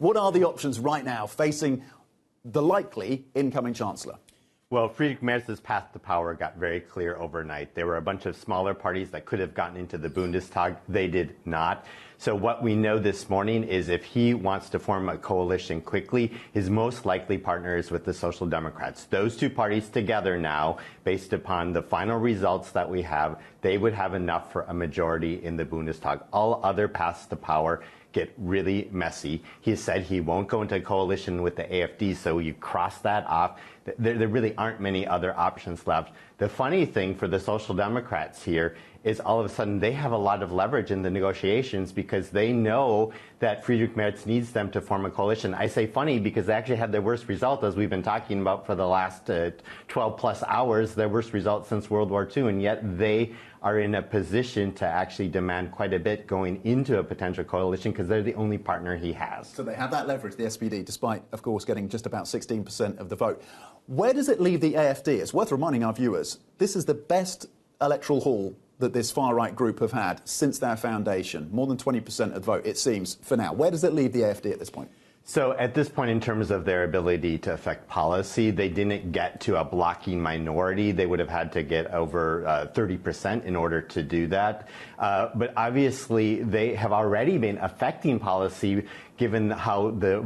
What are the options right now facing the likely incoming Chancellor? Well, Friedrich Merz's path to power got very clear overnight. There were a bunch of smaller parties that could have gotten into the Bundestag. They did not. So what we know this morning is if he wants to form a coalition quickly, his most likely partner is with the Social Democrats. Those two parties together now, based upon the final results that we have, they would have enough for a majority in the Bundestag. All other paths to power get really messy. He said he won't go into a coalition with the AfD, so you cross that off. There really aren't many other options left. The funny thing for the Social Democrats here is all of a sudden they have a lot of leverage in the negotiations because they know that Friedrich Merz needs them to form a coalition. I say funny because they actually had their worst result, as we've been talking about for the last 12 plus hours, their worst result since World War II, and yet they are in a position to actually demand quite a bit going into a potential coalition because they're the only partner he has. So they have that leverage, the SPD, despite, of course, getting just about 16% of the vote. Where does it leave the AfD? It's worth reminding our viewers, this is the best electoral haul that this far-right group have had since their foundation. More than 20% of the vote, it seems, for now. Where does it leave the AfD at this point? So at this point, in terms of their ability to affect policy, they didn't get to a blocking minority. They would have had to get over 30% in order to do that. But obviously, they have already been affecting policy given how the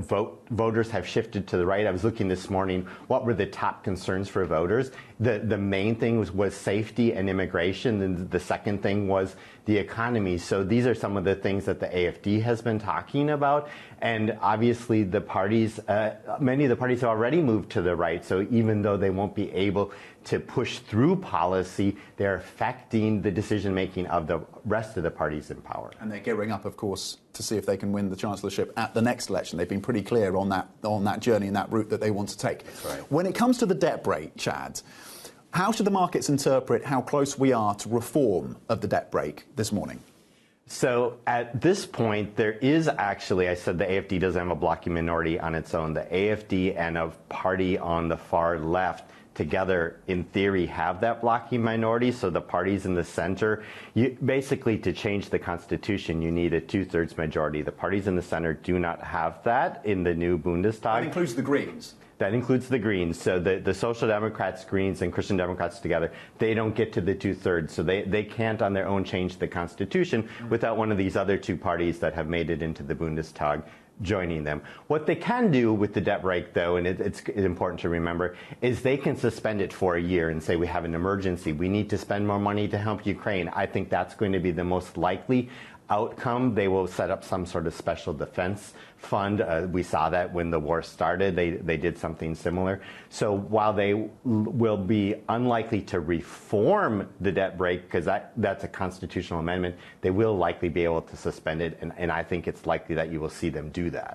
voters have shifted to the right. I was looking this morning, what were the top concerns for voters? The main thing was safety and immigration, and the second thing was the economy. So these are some of the things that the AfD has been talking about. And obviously the parties, many of the parties have already moved to the right. So even though they won't be able to push through policy, they're affecting the decision-making of the rest of the parties in power. And they're gearing up, of course, to see if they can win the chancellorship at the next election. They've been pretty clear on that journey and that route that they want to take. That's right. When it comes to the debt brake, Chad, how should the markets interpret how close we are to reform of the debt brake this morning? So at this point, there is actually, I said the AfD doesn't have a blocking minority on its own. The AfD and a party on the far left together, in theory, have that blocking minority. So the parties in the center, basically to change the Constitution, you need a 2/3 majority. The parties in the center do not have that in the new Bundestag. That includes the Greens. That includes the Greens. So the Social Democrats, Greens, and Christian Democrats together, they don't get to the 2/3. So they can't on their own change the Constitution without one of these other two parties that have made it into the Bundestag joining them. What they can do with the debt brake, though, and it's important to remember, is they can suspend it for a year and say we have an emergency. We need to spend more money to help Ukraine. I think that's going to be the most likely outcome. They will set up some sort of special defense fund. We saw that when the war started. They did something similar. So while they will be unlikely to reform the debt brake, because that's a constitutional amendment, they will likely be able to suspend it. And I think it's likely that you will see them do that.